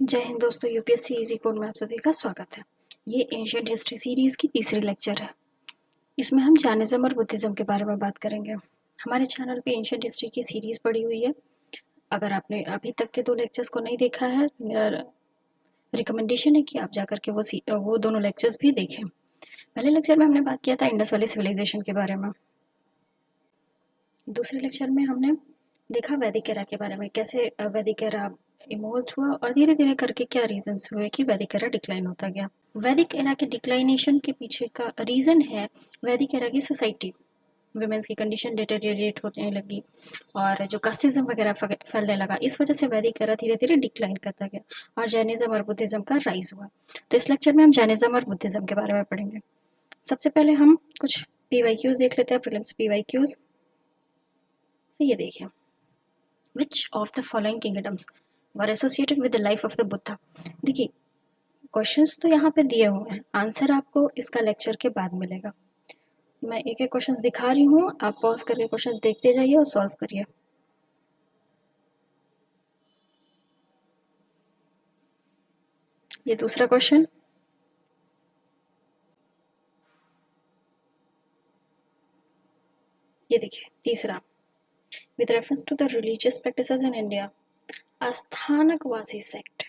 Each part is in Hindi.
जय हिंद दोस्तों, यूपीएससी इजी कोड में आप सभी का स्वागत है। ये एंशिएंट हिस्ट्री सीरीज की तीसरी लेक्चर है। इसमें हम जैनिज्म और बुद्धिज्म के बारे में बात करेंगे। हमारे चैनल पे एंशिएंट हिस्ट्री की सीरीज पड़ी हुई है। अगर आपने अभी तक के 2 लेक्चर्स को नहीं देखा है, मेरा रिकमेंडेशन है कि आप जाकर के वो दोनों लेक्चर्स भी देखें। पहले लेक्चर में हमने बात किया था इंडस वैली सिविलाइजेशन के बारे में। दूसरे लेक्चर में हमने देखा वैदिक एरा के बारे में, कैसे वैदिक एरा इमर्ज हुआ और धीरे धीरे करके क्या रीजंस हुए कि वैदिक एरा डिक्लाइन होता गया। वैदिक एरा के डिक्लाइनेशन के पीछे का रीजन है वैदिक एरा की सोसाइटी। वुमेन्स की कंडीशन डिटेरियोरेट होने लगी और जो कास्टिज्म वगैरह फैलने लगा, इस वजह से वैदिक एरा धीरे धीरे डिक्लाइन करता गया और जैनिज्म और बुद्धिज्म का राइज हुआ। तो इस लेक्चर में हम जैनिज्म और बुद्धिज्म के बारे में पढ़ेंगे। सबसे पहले हम कुछ पीवाईक्यूज देख लेते हैं, प्रीलिम्स पीवाईक्यूज। तो ये देखिए, which of the following kingdoms were associated with the life of the Buddha. देखिए, क्वेश्चंस तो यहाँ पे दिए हुए हैं, आंसर आपको इसका लेक्चर के बाद मिलेगा। मैं एक एक क्वेश्चंस दिखा रही हूँ, आप पॉज करके क्वेश्चंस देखते जाइए और सॉल्व करिए। ये दूसरा क्वेश्चन, ये देखिए तीसरा, with reference to the religious practices in India, Sthanakvasi sect.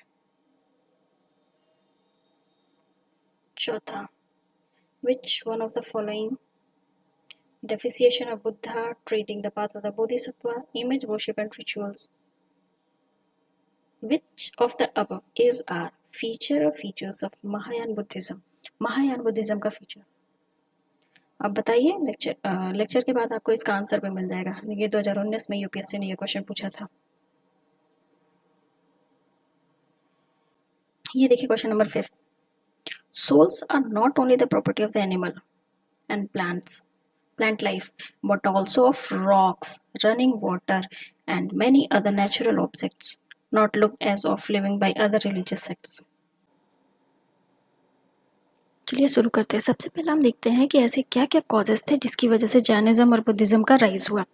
चौथा, which one of the following depreciation of Buddha, treating the path of the Bodhisattva, image worship and rituals? Which of the above is a feature or features of Mahayana Buddhism? Mahayana Buddhism का फीचर आप बताइए। लेक्चर के बाद आपको इसका आंसर भी मिल जाएगा। ये 2019 में यूपीएससी ने ये क्वेश्चन पूछा था। ये देखिए question number 5, souls are not only the property of the animal and plant life, but also of rocks, running water, and many other natural objects, not looked as of living by other religious sects. चलिए शुरू करते हैं। सबसे पहले हम देखते हैं कि ऐसे क्या क्या कॉजेस थे जिसकी वजह से जैनिज्म और बुद्धिज्म का राइज हुआ।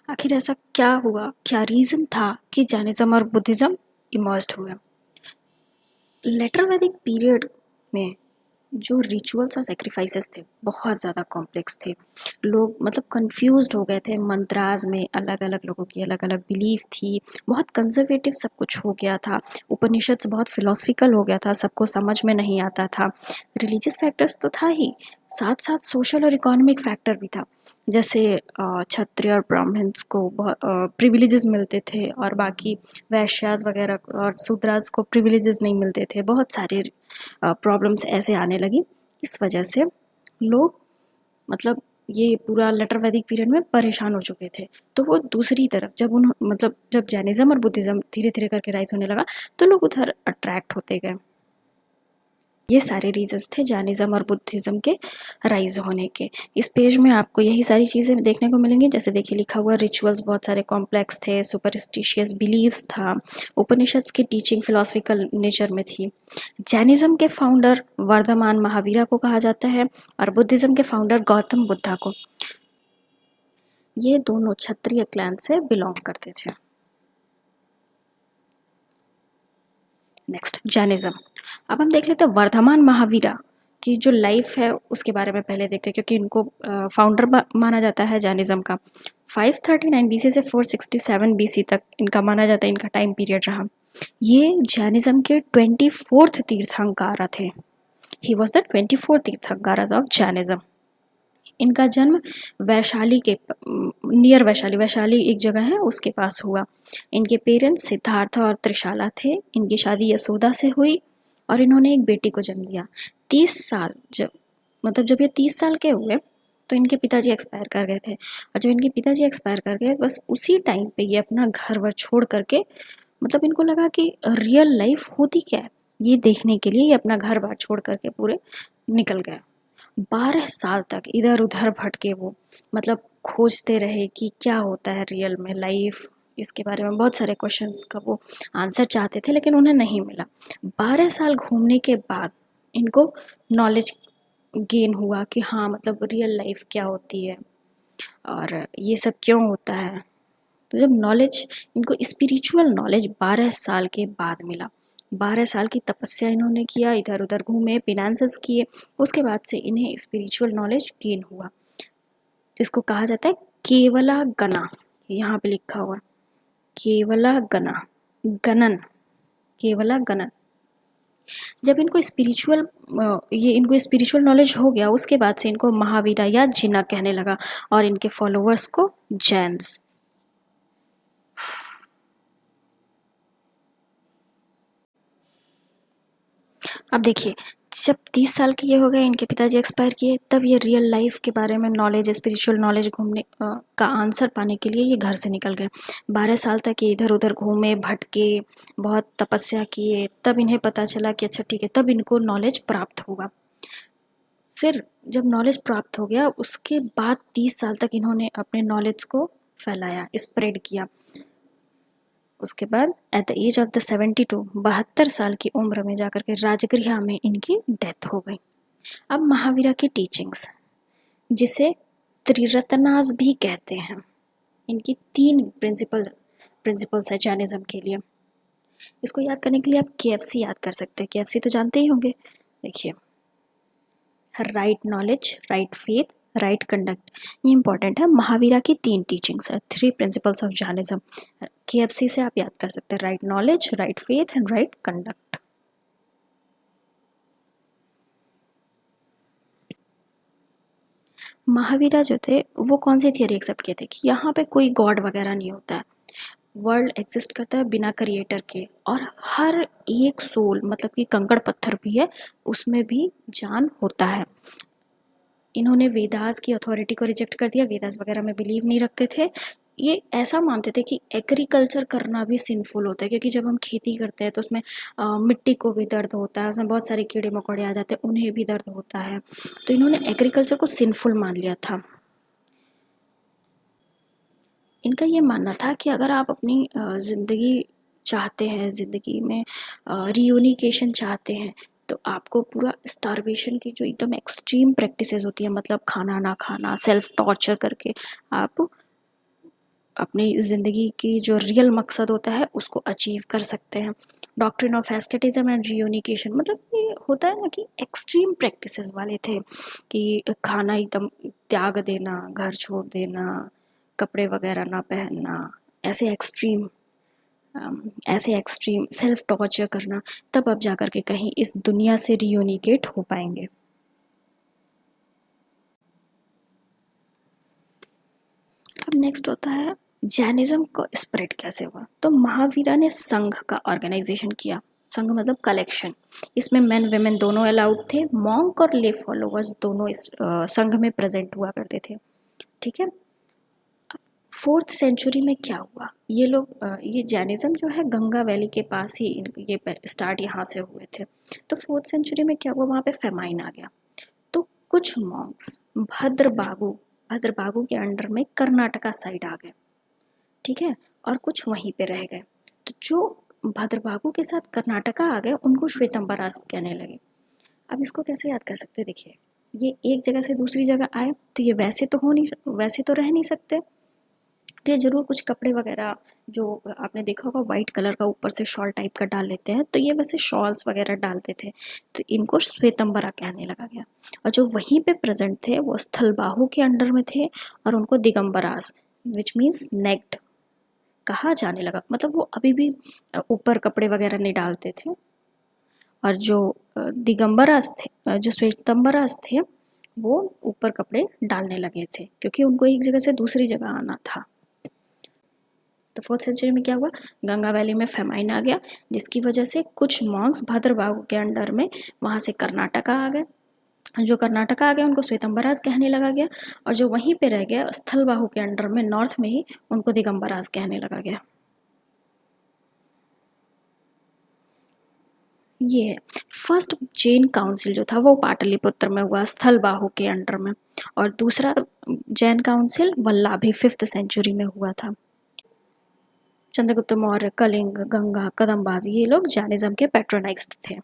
आखिर ऐसा क्या हुआ, क्या रीजन था कि जैनिज्म और बुद्धिज्म इमर्ज्ड हुआ। लेटर वैदिक पीरियड में जो रिचुअल्स और सेक्रीफाइसेस थे बहुत ज़्यादा कॉम्प्लेक्स थे। लोग मतलब कंफ्यूज्ड हो गए थे। मंत्राज में अलग अलग लोगों की अलग अलग बिलीफ थी। बहुत कंजर्वेटिव सब कुछ हो गया था। उपनिषद बहुत फिलोसफिकल हो गया था, सबको समझ में नहीं आता था। रिलीजियस फैक्टर्स तो था ही, साथ साथ सोशल और इकोनॉमिक फैक्टर भी था। जैसे क्षत्रिय और ब्राह्मण्स को बहुत प्रिविलेजेस मिलते थे और बाकी वैश्यास वगैरह और शूद्रास को प्रिविलेजेस नहीं मिलते थे। बहुत सारे प्रॉब्लम्स ऐसे आने लगी। इस वजह से लोग मतलब ये पूरा लेटर वैदिक पीरियड में परेशान हो चुके थे। तो वो दूसरी तरफ जब जैनिज्म और बुद्धिज्म धीरे धीरे करके राइज होने लगा तो लोग उधर अट्रैक्ट होते गए। ये सारे रीजंस थे जैनिज्म और बुद्धिज्म के राइज होने के। इस पेज में आपको यही सारी चीज़ें देखने को मिलेंगी। जैसे देखिए लिखा हुआ, रिचुअल्स बहुत सारे कॉम्प्लेक्स थे, सुपरस्टिशियस बिलीव्स था, उपनिषद्स की टीचिंग फिलोसफिकल नेचर में थी। जैनिज्म के फाउंडर वर्धमान महावीरा को कहा जाता है और बुद्धिज्म के फाउंडर गौतम बुद्धा को। ये दोनों क्षत्रिय क्लैन से बिलोंग करते थे। Next, Jainism. अब हम देख लेते हैं वर्धमान महावीरा की जो लाइफ है उसके बारे में पहले देखते हैं, क्योंकि इनको फाउंडर माना जाता है जैनिज्म का। 539 बीसी से 467 बीसी तक इनका माना जाता है, इनका टाइम पीरियड रहा। ये जैनिज्म के 24th तीर्थंकर थे। ही वॉज द 24th तीर्थंकर ऑफ जैनिज्म। इनका जन्म वैशाली के नियर वैशाली एक जगह है उसके पास हुआ। इनके पेरेंट्स सिद्धार्थ और त्रिशाला थे। इनकी शादी यशोदा से हुई और इन्होंने एक बेटी को जन्म दिया। 30 साल जब ये 30 साल के हुए तो इनके पिताजी एक्सपायर कर गए थे। और जब इनके पिताजी एक्सपायर कर गए, बस उसी टाइम पे ये अपना घर वर छोड़ करके, मतलब इनको लगा कि रियल लाइफ होती क्या है ये देखने के लिए ये अपना घर बार छोड़ करके पूरे निकल गया। 12 साल तक इधर उधर भटके वो, मतलब खोजते रहे कि क्या होता है रियल में लाइफ। इसके बारे में बहुत सारे क्वेश्चंस का वो आंसर चाहते थे लेकिन उन्हें नहीं मिला। 12 साल घूमने के बाद इनको नॉलेज गेन हुआ कि हाँ मतलब रियल लाइफ क्या होती है और ये सब क्यों होता है। तो जब नॉलेज इनको स्पिरिचुअल नॉलेज 12 साल के बाद मिला, 12 साल की तपस्या इन्होंने किया, इधर उधर घूमे, फिनांसेस किए, उसके बाद से इन्हें स्पिरिचुअल नॉलेज गेन हुआ, जिसको कहा जाता है केवला गना। यहाँ पे लिखा हुआ केवला गना, गणन, केवला गणन। जब इनको स्पिरिचुअल नॉलेज हो गया, उसके बाद से इनको महावीरा या जिना कहने लगा और इनके फॉलोअर्स को जैन्स। अब देखिए, जब 30 साल के ये हो गए, इनके पिताजी एक्सपायर किए, तब ये रियल लाइफ के बारे में नॉलेज, स्पिरिचुअल नॉलेज घूमने का आंसर पाने के लिए ये घर से निकल गए। 12 साल तक ये इधर उधर घूमे, भटके, बहुत तपस्या किए, तब इन्हें पता चला कि अच्छा ठीक है, तब इनको नॉलेज प्राप्त होगा। फिर जब नॉलेज प्राप्त हो गया, उसके बाद 30 साल तक इन्होंने अपने नॉलेज को फैलाया, स्प्रेड किया। उसके बाद एट द एज ऑफ द 72, 72 साल की उम्र में जाकर के राजगृह में इनकी डेथ हो गई। अब महावीरा की टीचिंग्स, जिसे त्रिरत्नास भी कहते हैं, इनकी 3 प्रिंसिपल्स है जैनिज्म के लिए। इसको याद करने के लिए आप KFC याद कर सकते हैं। KFC तो जानते ही होंगे। देखिए, right knowledge, right faith, right conduct, ये इंपॉर्टेंट है। महावीरा की 3 टीचिंग्स है, 3 प्रिंसिपल्स ऑफ जैनिज्म। KFC से आप याद कर सकते हैं, right knowledge, right faith and right conduct. Mahavira जो थे वो कौन सी थियरी एक्सेप्ट किए थे कि यहाँ पे कोई गॉड वगैरह नहीं होता है, वर्ल्ड एग्जिस्ट करता है बिना क्रिएटर के, और हर एक सोल, मतलब कि कंकड़ पत्थर भी है, उसमें भी जान होता है। इन्होंने वेदास की अथॉरिटी को रिजेक्ट कर दिया, वेदास वगैरह में बिलीव नहीं रखते थे। ये ऐसा मानते थे कि एग्रीकल्चर करना भी सिंफुल होता है, क्योंकि जब हम खेती करते हैं तो उसमें मिट्टी को भी दर्द होता है, उसमें बहुत सारे कीड़े मकोड़े आ जाते हैं, उन्हें भी दर्द होता है। तो इन्होंने एग्रीकल्चर को सिंफुल मान लिया था। इनका ये मानना था कि अगर आप अपनी ज़िंदगी चाहते हैं, ज़िंदगी में रियूनिकेशन चाहते हैं, तो आपको पूरा स्टारवेशन की जो एकदम एक्सट्रीम प्रैक्टिसेस होती है, मतलब खाना ना खाना, सेल्फ टॉर्चर करके आप अपनी ज़िंदगी की जो रियल मकसद होता है उसको अचीव कर सकते हैं। डॉक्ट्रिन ऑफ एस्केटिज्म एंड रियूनिकेशन, मतलब ये होता है ना कि एक्सट्रीम प्रैक्टिसेस वाले थे, कि खाना एकदम त्याग देना, घर छोड़ देना, कपड़े वगैरह ना पहनना, ऐसे एक्सट्रीम सेल्फ टॉर्चर करना, तब अब जाकर के कहीं इस दुनिया से रियूनिकेट हो पाएंगे। अब नेक्स्ट होता है जैनिज्म को स्प्रेड कैसे हुआ। तो महावीरा ने संघ का ऑर्गेनाइजेशन किया। संघ मतलब कलेक्शन। इसमें मेन वेमेन दोनों अलाउड थे, मॉन्क और ले फॉलोअर्स दोनों इस संघ में प्रेजेंट हुआ करते थे। ठीक है। 4th सेंचुरी में क्या हुआ, ये लोग ये जैनिज्म जो है गंगा वैली के पास ही ये स्टार्ट यहाँ से हुए थे। तो 4th सेंचुरी में क्या हुआ, वहाँ पे फेमाइन आ गया। तो कुछ मॉन्क्स भद्रबागु के अंडर में कर्नाटका साइड आ गए। ठीक है, और कुछ वहीं पे रह गए। तो जो भद्रबागु के साथ कर्नाटका आ गए, उनको श्वेतंबरास कहने लगे। अब इसको कैसे याद कर सकते, देखिए, ये एक जगह से दूसरी जगह आए, तो ये वैसे तो रह नहीं सकते, तो ये जरूर कुछ कपड़े वगैरह, जो आपने देखा होगा वाइट कलर का ऊपर से शॉल टाइप का डाल लेते हैं, तो ये वैसे शॉल्स वगैरह डालते थे, तो इनको श्वेतंबरा कहने लगा गया। और जो वहीं पे प्रेजेंट थे वो स्थलबाहु के अंडर में थे, और उनको दिगंबरास विच मीन्स नेक्ड कहा जाने लगा। मतलब वो अभी भी ऊपर कपड़े वगैरह नहीं डालते थे, और जो दिगंबरास थे, जो श्वेतंबरास थे, वो ऊपर कपड़े डालने लगे थे, क्योंकि उनको एक जगह से दूसरी जगह आना था। तो 4th सेंचुरी में क्या हुआ, गंगा वैली में फेमाइन आ गया, जिसकी वजह से कुछ मॉन्क्स भद्रबाहु के अंडर में वहाँ से कर्नाटका आ गए। जो कर्नाटका आ गए उनको श्वेतंबरास कहने लगा गया, और जो वहीं पे रह गया स्थलबाहु के अंडर में नॉर्थ में ही, उनको दिगंबरास कहने लगा गया। ये है फर्स्ट जैन काउंसिल जो था वो पाटलिपुत्र में हुआ, स्थलबाहु के अंडर में, और दूसरा जैन काउंसिल वल्लाभी 5th सेंचुरी में हुआ था। चंद्रगुप्त मौर्य, कलिंग, गंगा, कदम्बाज, ये लोग जैनिज्म के पैट्रोनाइज्ड थे।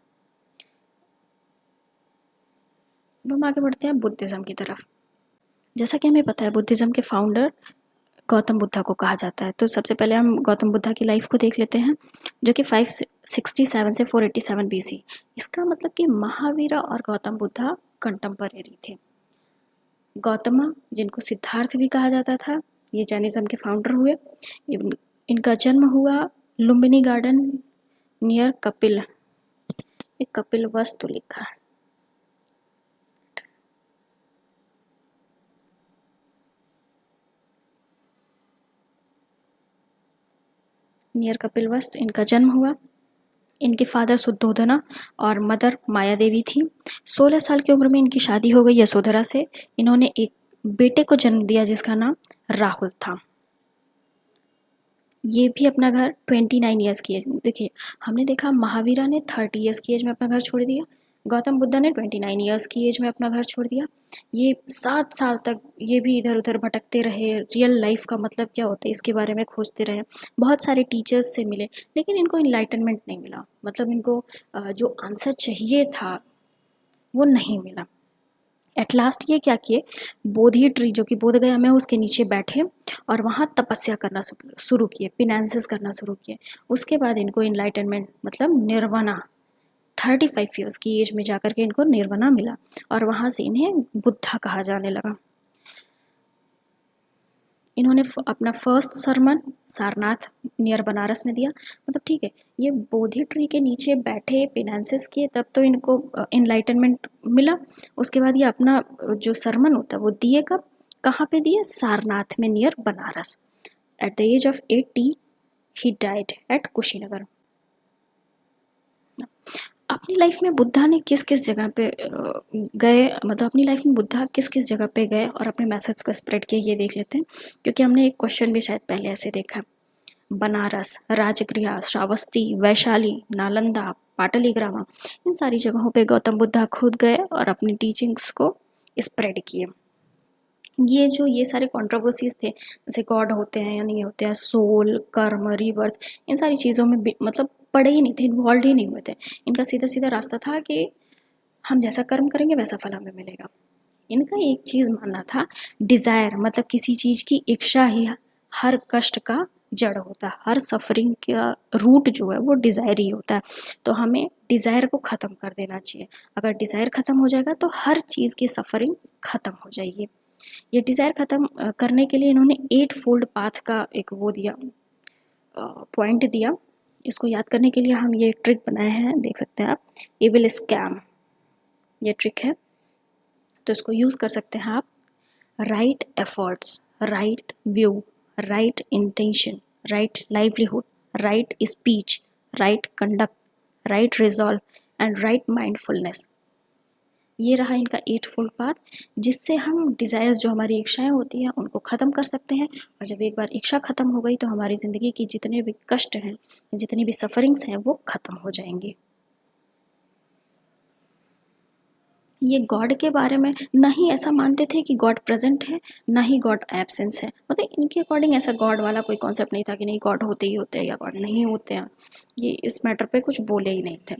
अब हम आगे बढ़ते हैं बुद्धिज्म की तरफ। जैसा कि हमें पता है बुद्धिज्म के फाउंडर गौतम बुद्धा को कहा जाता है। तो सबसे पहले हम गौतम बुद्धा की लाइफ को देख लेते हैं, जो कि 5 67 से 487 BC। इसका मतलब कि महावीरा और गौतम बुद्धा कंटेम्पररी थे। गौतम, जिनको सिद्धार्थ भी कहा जाता था, ये जैनिज्म के फाउंडर हुए। इनका जन्म हुआ लुम्बिनी गार्डन नियर कपिल, एक कपिल वस्तु लिखा है, नियर कपिल वस्तु इनका जन्म हुआ। इनके फादर शुद्धोधना और मदर माया देवी थी। 16 साल की उम्र में इनकी शादी हो गई यशोधरा से। इन्होंने एक बेटे को जन्म दिया जिसका नाम राहुल था। ये भी अपना घर 29 ईयर्स की एज में, देखिए हमने देखा महावीरा ने 30 ईयर्स की एज में अपना घर छोड़ दिया, गौतम बुद्धा ने 29 ईयर्स की एज में अपना घर छोड़ दिया। ये 7 साल तक ये भी इधर उधर भटकते रहे, रियल लाइफ का मतलब क्या होता है इसके बारे में खोजते रहे, बहुत सारे टीचर्स से मिले, लेकिन इनको इनलाइटनमेंट नहीं मिला, मतलब इनको जो आंसर चाहिए था वो नहीं मिला। एट लास्ट ये क्या किए, बोधि ट्री जो कि बोध गया में उसके नीचे बैठे और वहाँ तपस्या करना शुरू किए, पिनेंसेस करना शुरू किए। उसके बाद इनको इनलाइटनमेंट मतलब निर्वाणा 35 ईयर्स की एज में जाकर के इनको निर्वाणा मिला और वहाँ से इन्हें बुद्धा कहा जाने लगा। इन्होंने अपना first sermon Sarnath near Banaras में दिया, मतलब ठीक है ये बोधि ट्री के नीचे बैठे पिनेंसेस किए तब तो इनको इनलाइटनमेंट मिला। उसके बाद ये अपना जो सरमन होता है वो दिए कब, कहाँ पे दिए, सारनाथ में near Banaras. At the age of 80 ही डाइड एट कुशीनगर। अपनी लाइफ में बुद्धा ने किस किस जगह पे गए, मतलब अपनी लाइफ में बुद्धा किस किस जगह पे गए और अपने मैसेज को स्प्रेड किए, ये देख लेते हैं, क्योंकि हमने एक क्वेश्चन भी शायद पहले ऐसे देखा। बनारस, राजगृह, श्रावस्ती, वैशाली, नालंदा, पाटलिग्रामा, इन सारी जगहों पे गौतम बुद्धा खुद गए और अपनी टीचिंग्स को स्प्रेड किए। ये सारे कंट्रोवर्सीज थे, जैसे गॉड होते हैं या नहीं होते हैं, सोल, कर्म, रीबर्थ, इन सारी चीज़ों में मतलब पढ़े ही नहीं थे, इन्वॉल्व ही नहीं हुए थे। इनका सीधा सीधा रास्ता था कि हम जैसा कर्म करेंगे वैसा फल हमें मिलेगा। इनका एक चीज़ मानना था, डिज़ायर, मतलब किसी चीज़ की इच्छा ही हर कष्ट का जड़ होता है, हर सफरिंग का रूट जो है वो डिज़ायर ही होता है। तो हमें डिज़ायर को ख़त्म कर देना चाहिए। अगर डिज़ायर ख़त्म हो जाएगा तो हर चीज़ की सफरिंग ख़त्म हो जाएगी। ये डिज़ायर ख़त्म करने के लिए इन्होंने 8 फोल्ड पाथ का एक वो दिया, पॉइंट दिया। इसको याद करने के लिए हम ये ट्रिक बनाए हैं, देख सकते हैं आप, एविल स्कैम, ये ट्रिक है, तो इसको यूज़ कर सकते हैं आप। Right efforts, right view, right intention, right livelihood, right speech, right conduct, right resolve and right mindfulness. ये रहा इनका 8 फोल्ड पाथ, जिससे हम डिज़ायर्स जो हमारी इच्छाएं होती हैं उनको ख़त्म कर सकते हैं। और जब एक बार इच्छा ख़त्म हो गई तो हमारी ज़िंदगी की जितने भी कष्ट हैं, जितनी भी सफरिंग्स हैं वो ख़त्म हो जाएंगी। ये गॉड के बारे में ना ही ऐसा मानते थे कि गॉड प्रेजेंट है, ना ही गॉड एब्सेंस है, मतलब इनके अकॉर्डिंग ऐसा गॉड वाला कोई कॉन्सेप्ट नहीं था कि नहीं गॉड होते ही होते हैं या गॉड नहीं होते हैं। ये इस मैटर पे कुछ बोले ही नहीं थे।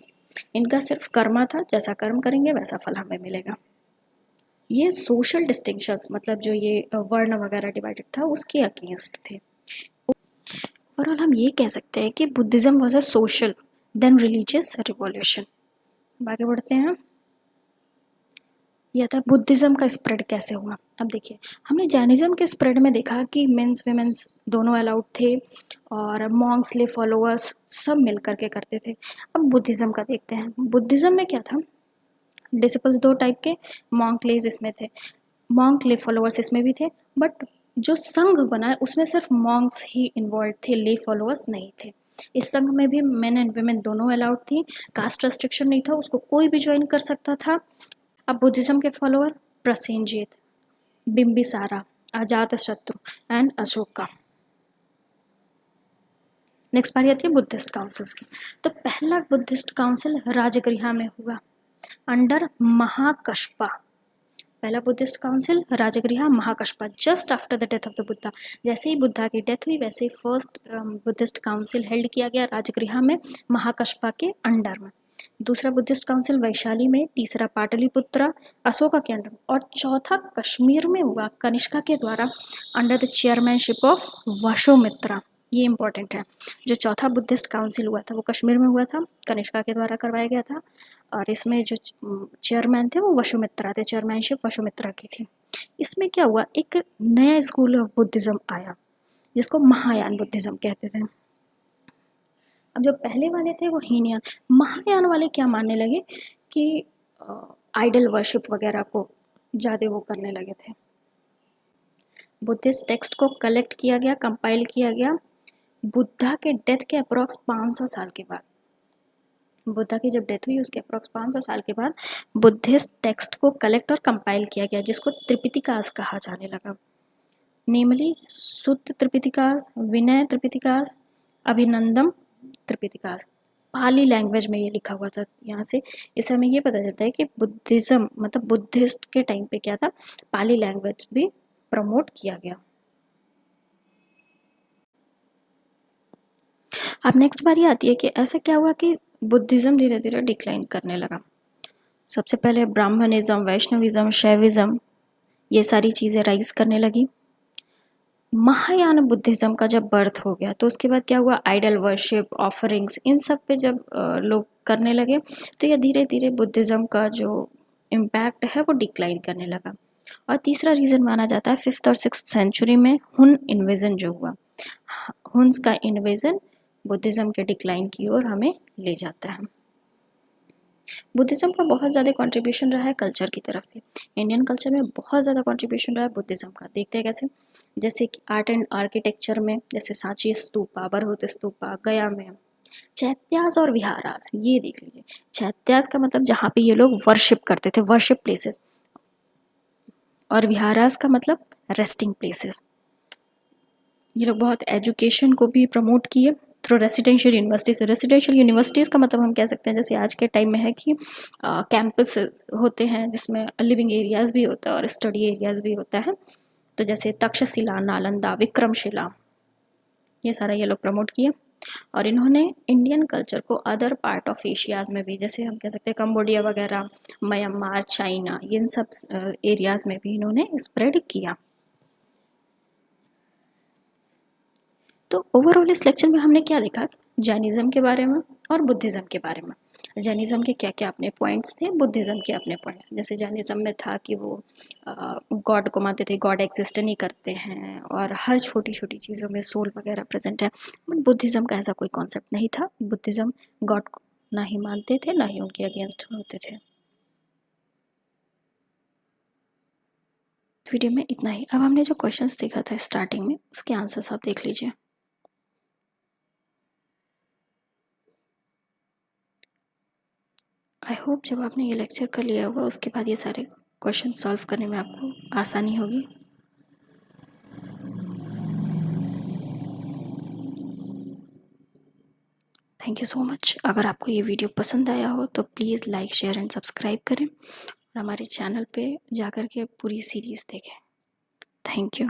इनका सिर्फ कर्मा था, जैसा कर्म करेंगे वैसा फल हमें मिलेगा। ये सोशल डिस्टिंक्शंस, मतलब जो ये वर्ण वगैरह डिवाइडेड था उसके अगेंस्ट थे। ओवरऑल हम ये कह सकते हैं कि Buddhism was a social then religious revolution. आगे बढ़ते हैं। यह था बुद्धिज्म का स्प्रेड कैसे हुआ। अब देखिए हमने जैनिज्म के स्प्रेड में देखा कि मेंस वेमेंस दोनों अलाउड थे और मॉन्क्स ले फॉलोअर्स सब मिल करके करते थे। अब बुद्धिज्म का देखते हैं। बुद्धिज्म में क्या था, डिसिपल्स 2 टाइप के, मॉन्क लेज इसमें थे, मॉन्क ले फॉलोअर्स इसमें भी थे, बट जो संघ बना है उसमें सिर्फ मॉन्क्स ही इन्वॉल्व थे, ले फॉलोअर्स नहीं थे। इस संघ में भी मेन एंड वुमेन दोनों अलाउड थी, कास्ट रेस्ट्रिक्शन नहीं था, उसको कोई भी ज्वाइन कर सकता था। अब बुद्धिज्म के follower Prasenjit, Bimbisara, Ajatashatru and Ashoka. Next बारी आती है बुद्धिस्ट काउंसिल्स की। तो पहला बुद्धिस्ट काउंसिल राजगृह में हुआ अंडर महाकशपा। पहला Buddhist council Rajgriha Mahakashyapa, just after the death of the Buddha. जैसे ही बुद्धा की डेथ हुई वैसे ही फर्स्ट बुद्धिस्ट काउंसिल हेल्ड किया गया राजगृह में महाकशपा के अंडर में। दूसरा बुद्धिस्ट काउंसिल वैशाली में, तीसरा पाटलिपुत्र अशोका के अंडर में, और चौथा कश्मीर में हुआ कनिष्का के द्वारा अंडर द चेयरमैनशिप ऑफ वशोमित्रा। ये इम्पोर्टेंट है। जो चौथा बुद्धिस्ट काउंसिल हुआ था वो कश्मीर में हुआ था, कनिष्का के द्वारा करवाया गया था, और इसमें जो चेयरमैन थे वो वसुमित्रा थे, चेयरमैनशिप वसुमित्रा की थी। इसमें क्या हुआ, एक नया स्कूल ऑफ बुद्धिज्म आया जिसको महायान बुद्धिज्म कहते थे। अब जो पहले वाले थे वो हीनयान, महायान वाले क्या मानने लगे कि आइडल वर्शिप वगैरह को ज़्यादा वो करने लगे थे। बुद्धिस्ट टेक्स्ट को कलेक्ट किया गया, कंपाइल किया गया बुद्धा के डेथ के अप्रॉक्स 500 साल के बाद। बुद्धा की जब डेथ हुई उसके अप्रॉक्स 500 साल के बाद बुद्धिस्ट टेक्स्ट को कलेक्ट और कंपाइल किया गया, जिसको त्रिपिटिकास कहा जाने लगा। नेमली सुत्त त्रिपिटिकास, विनय त्रिपिटिकास, अभिनंदम त्रिपिटिकास। पाली लैंग्वेज में ये लिखा हुआ था। यहाँ से इससे हमें ये पता चलता है कि बुद्धिज्म मतलब बुद्धिस्ट के टाइम पे क्या था, पाली लैंग्वेज भी प्रमोट किया गया। अब नेक्स्ट बारी आती है कि ऐसा क्या हुआ कि बुद्धिज्म धीरे धीरे डिक्लाइन करने लगा। सबसे पहले ब्राह्मणिज्म, वैष्णविज्म, शैविज्म, ये सारी चीज़ें राइज करने लगी। महायान बुद्धिज्म का जब बर्थ हो गया तो उसके बाद क्या हुआ, आइडल वर्शिप, ऑफरिंग्स, इन सब पे जब लोग करने लगे तो यह धीरे धीरे बुद्धिज्म का जो इम्पैक्ट है वो डिक्लाइन करने लगा। और तीसरा रीज़न माना जाता है 5th और 6th सेंचुरी में हुन इन्वेजन जो हुआ। हुन्स का इन्वेजन बुद्धिज्म के डिक्लाइन की ओर हमें ले जाता है। बुद्धिज्म का बहुत ज़्यादा कंट्रीब्यूशन रहा है कल्चर की तरफ भी। इंडियन कल्चर में बहुत ज़्यादा कंट्रीब्यूशन रहा है बुद्धिज्म का। देखते हैं कैसे, जैसे कि आर्ट एंड आर्किटेक्चर में, जैसे सांची स्तूपा, बरहुत स्तूपा, गया में। चैत्यास और विहारास, ये देख लीजिए। चैत्यास का मतलब जहाँ पे ये लोग वर्शिप करते थे, वर्शिप प्लेसेस, और विहारास का मतलब रेस्टिंग प्लेसेस। ये लोग बहुत एजुकेशन को भी प्रमोट किए through residential universities. Residential universities का मतलब हम कह सकते हैं जैसे आज के टाइम में है कि कैंपस होते हैं जिसमें लिविंग एरियाज़ भी होता है और स्टडी एरियाज़ भी होता है। तो जैसे तक्षशिला, नालंदा, विक्रमशिला, ये सारा ये लोग प्रमोट किए। और इन्होंने इंडियन कल्चर को अदर पार्ट ऑफ एशियाज़ में भी, जैसे हम कह सकते हैं कम्बोडिया वगैरह, म्यांमार, चाइना, इन सब एरियाज़ में भी इन्होंने स्प्रेड किया। तो ओवरऑल इस लेक्चर में हमने क्या देखा, जैनिज़्म के बारे में और बुद्धिज़्म के बारे में। जैनिज़्म के क्या क्या अपने पॉइंट्स थे, बुद्धिज़्म के अपने पॉइंट्स। जैसे जैनिज़्म में था कि वो गॉड को मानते थे, गॉड एग्जिस्ट नहीं करते हैं, और हर छोटी छोटी चीज़ों में सोल वगैरह प्रेजेंट है। बट बुद्धिज़्म का ऐसा कोई कॉन्सेप्ट नहीं था। बुद्धिज़्म गॉड को ना ही मानते थे, ना ही उनके अगेंस्ट होते थे। वीडियो में इतना ही। अब हमने जो क्वेश्चंस देखा था स्टार्टिंग में, उसके आंसर्स आप देख लीजिए। आई होप जब आपने ये लेक्चर कर लिया होगा उसके बाद ये सारे क्वेश्चन सॉल्व करने में आपको आसानी होगी। Thank you so much. अगर आपको ये वीडियो पसंद आया हो तो please like, share and subscribe करें और हमारे चैनल पे जाकर के पूरी सीरीज़ देखें। Thank you.